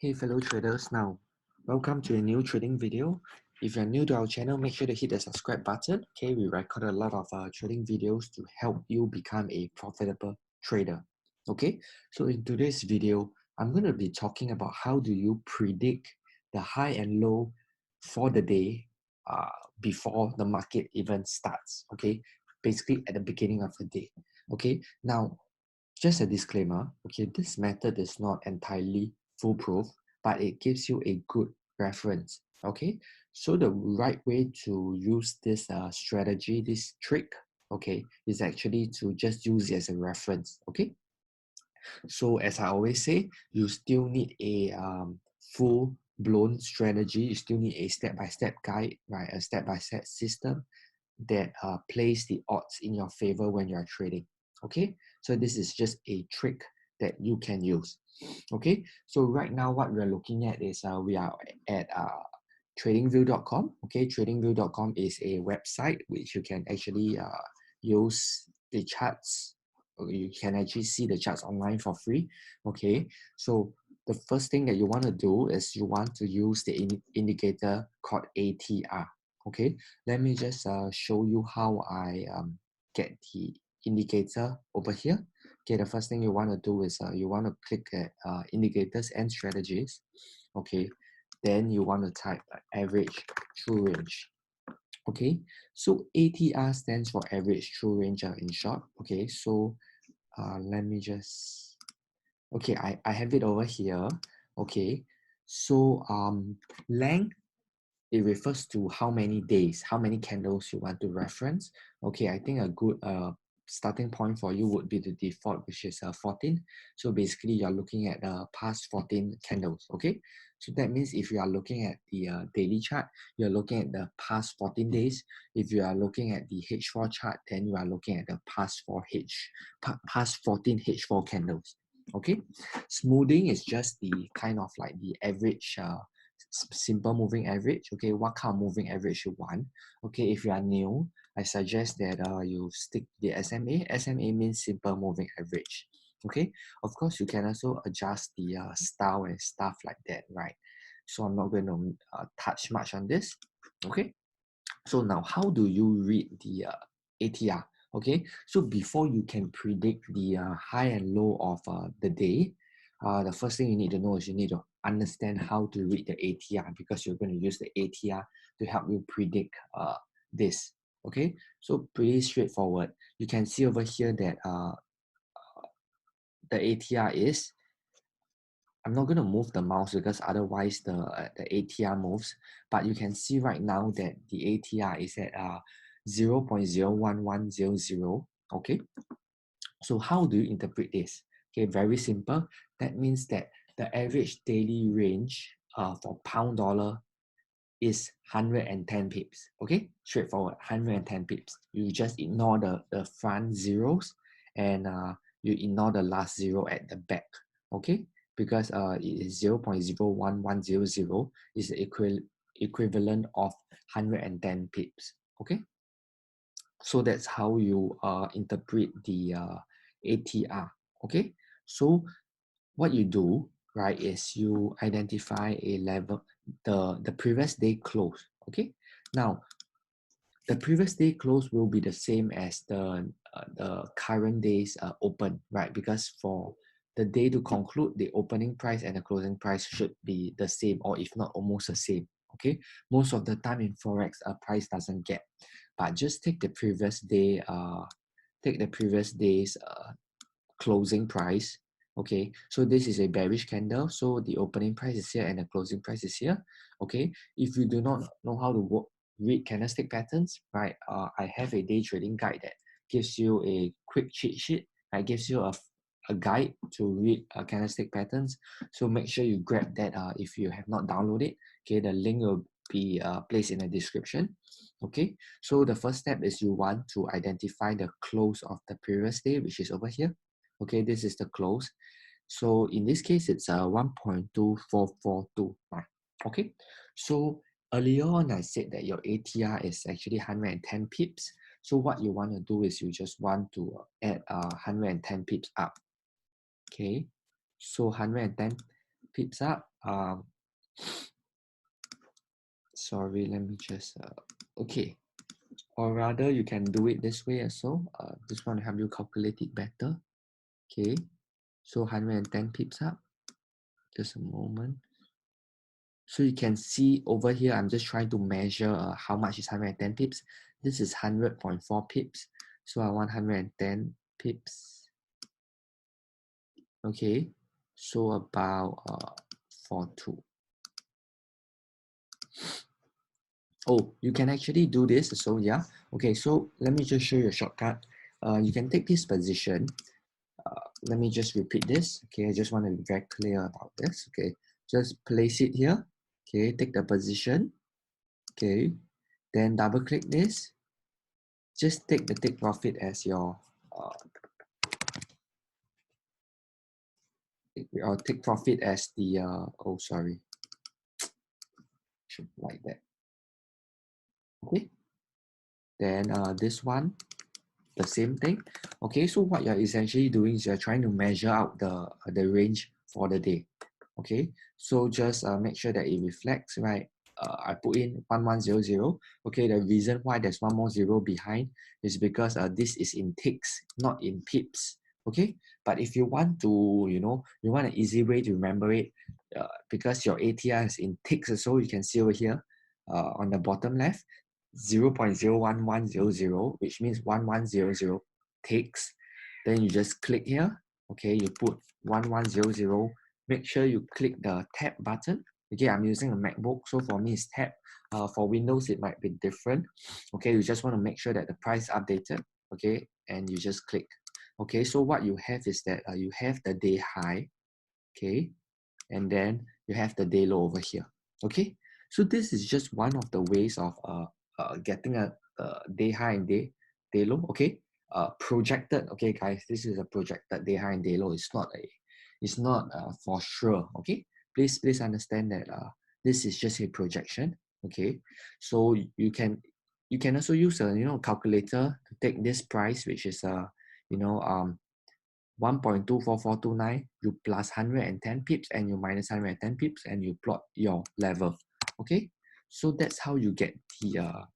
Hey fellow traders, now welcome to a new trading video. If you're new to our channel, make sure to hit the subscribe button. Okay, we record a lot of trading videos to help you become a profitable trader. Okay, so in today's video, I'm going to be talking about how do you predict the high and low for the day before the market even starts. Okay, basically at the beginning of the day. Okay, now just a disclaimer. Okay, this method is not entirely foolproof, but it gives you a good reference. Okay, so the right way to use this strategy, this trick, okay, is actually to just use it as a reference. Okay, so as I always say, you still need a full blown strategy. You still need a step-by-step guide, right? A step-by-step system that plays the odds in your favor when you're trading. Okay, so this is just a trick that you can use. Okay, so right now what we're looking at is we are at tradingview.com. Okay, tradingview.com is a website which you can actually use the charts. You can actually see the charts online for free. Okay, so the first thing that you want to do is you want to use the indicator called ATR. Okay, let me just show you how I get the indicator over here. Okay, the first thing you want to do is you want to click at indicators and strategies. Okay, then you want to type average true range. Okay, so ATR stands for average true range in short. Okay, so let me just, okay, I have it over here. Okay, so length, it refers to how many days, how many candles you want to reference. Okay, I think a good starting point for you would be the default, which is 14. So basically you're looking at the past 14 candles. Okay, so that means if you are looking at the daily chart, you're looking at the past 14 days. If you are looking at the H4 chart, then you are looking at the past 14 H4 candles. Okay, smoothing is just the kind of like the average simple moving average. Okay, what kind of moving average you want. Okay, if you are new, I suggest that you stick to the SMA means simple moving average. Okay, of course you can also adjust the style and stuff like that, right? So I'm not going to touch much on this. Okay, so now how do you read the ATR? Okay, so before you can predict the high and low of the day, the first thing you need to know is you need to understand how to read the ATR, because you're going to use the ATR to help you predict this. Okay, so pretty straightforward. You can see over here that the ATR is, I'm not going to move the mouse because otherwise the ATR moves, but you can see right now that the ATR is at 0.01100. Okay, so how do you interpret this? Okay, very simple. That means that the average daily range for pound dollar is 110 pips. Okay, straightforward, 110 pips. You just ignore the front zeros, and you ignore the last zero at the back. Okay, because it is 0.01100 is the equivalent of 110 pips. Okay, so that's how you interpret the ATR. Okay, so what you do, right, is you identify a level, the previous day close. Okay, now the previous day close will be the same as the current day's open, right? Because for the day to conclude, the opening price and the closing price should be the same, or if not almost the same. Okay, most of the time in forex, a price doesn't get, but just take the previous day, take the previous day's closing price. Okay, so this is a bearish candle, so the opening price is here and the closing price is here. Okay, if you do not know how to read candlestick patterns, right, I have a day trading guide that gives you a quick cheat sheet. It gives you a guide to read candlestick patterns, so make sure you grab that if you have not downloaded. Okay, the link will be placed in the description. Okay, so the first step is you want to identify the close of the previous day, which is over here. Okay, this is the close. So in this case, it's 1.24429. Okay, so earlier on I said that your ATR is actually 110 pips. So what you want to do is you just want to add 110 pips up. Okay, so 110 pips up. Sorry, let me just, okay. Or rather, you can do it this way as well. Just want to help you calculate it better. Okay, so 110 pips up. Just a moment. So you can see over here, I'm just trying to measure how much is 110 pips. This is 100.4 pips. So I want 110 pips. Okay, so about 42. Oh, you can actually do this. So yeah, okay, so let me just show you a shortcut. You can take this position. Let me just repeat this. Okay, I just want to be very clear about this. Okay, just place it here. Okay, take the position. Okay, then double click this. Just take the take profit as your or take profit as the oh sorry, should like that. Okay, then this one, the same thing. Okay, so what you're essentially doing is you're trying to measure out the range for the day. Okay, so just make sure that it reflects, right? I put in 1100. Okay, the reason why there's one more zero behind is because this is in ticks, not in pips. Okay, but if you want to, you want an easy way to remember it, because your ATR is in ticks, so you can see over here on the bottom left, 0.01100, which means 1100 ticks. Then you just click here. Okay, you put 1100. Make sure you click the tab button. Okay, I'm using a MacBook, so for me it's tab. For Windows, it might be different. Okay, you just want to make sure that the price updated. Okay, and you just click. Okay, so what you have is that you have the day high. Okay, and then you have the day low over here. Okay, so this is just one of the ways of getting a day high and day low. Okay, projected. Okay, guys, this is a projected day high and day low. It's not for sure. Okay, please understand that this is just a projection. Okay, so you can also use a calculator to take this price, which is 1.24429, you plus 110 pips and you minus 110 pips and you plot your level. Okay, so that's how you get the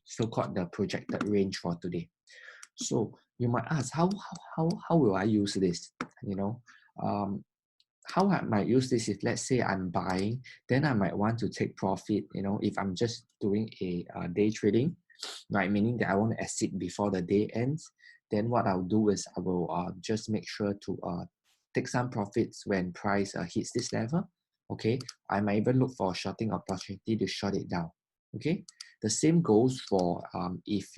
so-called the projected range for today. So you might ask, how will I use this? How I might use this if let's say I'm buying, then I might want to take profit, if I'm just doing a day trading, right? Meaning that I want to exit before the day ends. Then what I'll do is I will just make sure to take some profits when price hits this level. Okay, I might even look for a shorting opportunity to short it down. Okay, the same goes for if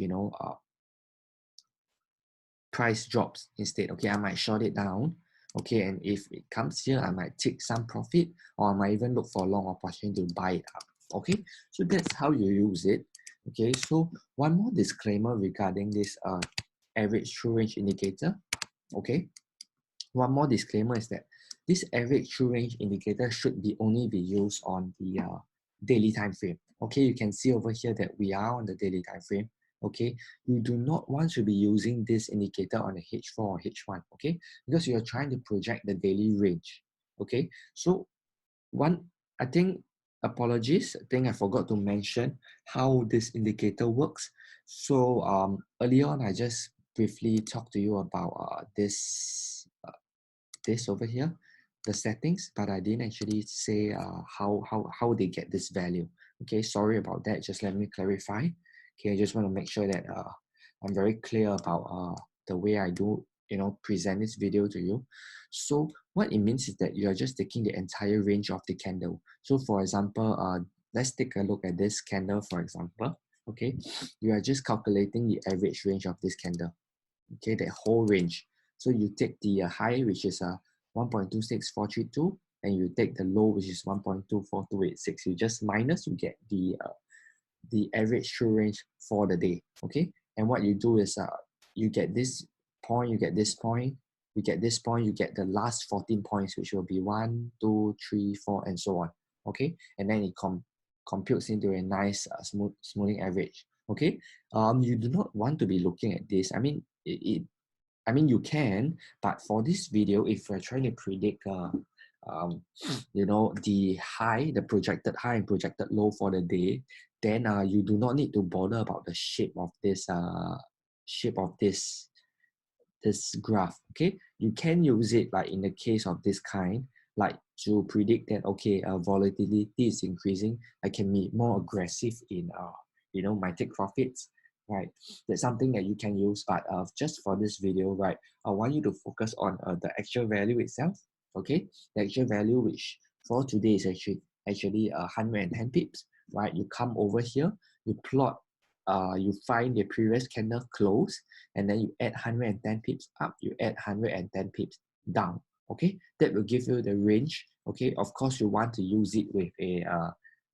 price drops instead. Okay, I might short it down. Okay, and if it comes here, I might take some profit, or I might even look for a long opportunity to buy it up. Okay, so that's how you use it. Okay, so one more disclaimer regarding this average true range indicator. Okay, one more disclaimer is that this average true range indicator should be only be used on the daily time frame. Okay, you can see over here that we are on the daily time frame. Okay, you do not want to be using this indicator on a H4 or H1. Okay, because you are trying to project the daily range. Okay, so I think, apologies, I think I forgot to mention how this indicator works. So earlier on, I just briefly talked to you about this over here, the settings, but I didn't actually say how they get this value. Okay, sorry about that. Just let me clarify. Okay, I just want to make sure that I'm very clear about the way I do present this video to you. So what it means is that you are just taking the entire range of the candle. So for example, let's take a look at this candle, for example. Okay, you are just calculating the average range of this candle. Okay, that whole range. So you take the high, which is 1.26432, and you take the low, which is 1.24286. You just minus, you get the average true range for the day. Okay, and what you do is you get this point, you get this point, you get this point, you get the last 14 points, which will be 1, 2, 3, 4, and so on. Okay, and then it computes into a nice smoothing average. Okay, you do not want to be looking at this. I mean, I mean, you can, but for this video, if we're trying to predict you know, the high, the projected high and projected low for the day, then you do not need to bother about the shape of this graph. Okay, you can use it like in the case of this kind, like to predict that, okay, volatility is increasing, I can be more aggressive in you know, my take profits, right? That's something that you can use. But just for this video, right, I want you to focus on the actual value itself. Okay, the actual value, which for today is actually 110 pips, right? You come over here, you plot, you find the previous candle close, and then you add 110 pips up, you add 110 pips down. Okay, that will give you the range. Okay, of course you want to use it with a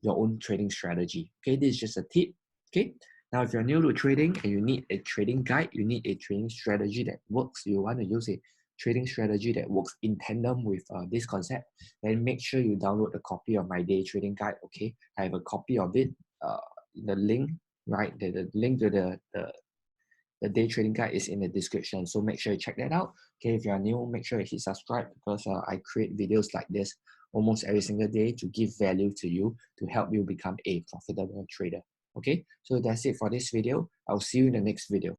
your own trading strategy. Okay, this is just a tip. Okay, now if you're new to trading and you need a trading guide, you need a trading strategy that works, you want to use a trading strategy that works in tandem with this concept, then make sure you download a copy of my day trading guide. Okay, I have a copy of it, the link, right, the link to the day trading guide is in the description, so make sure you check that out. Okay, if you are new, make sure you hit subscribe, because I create videos like this almost every single day to give value to you, to help you become a profitable trader. Okay, so that's it for this video. I'll see you in the next video.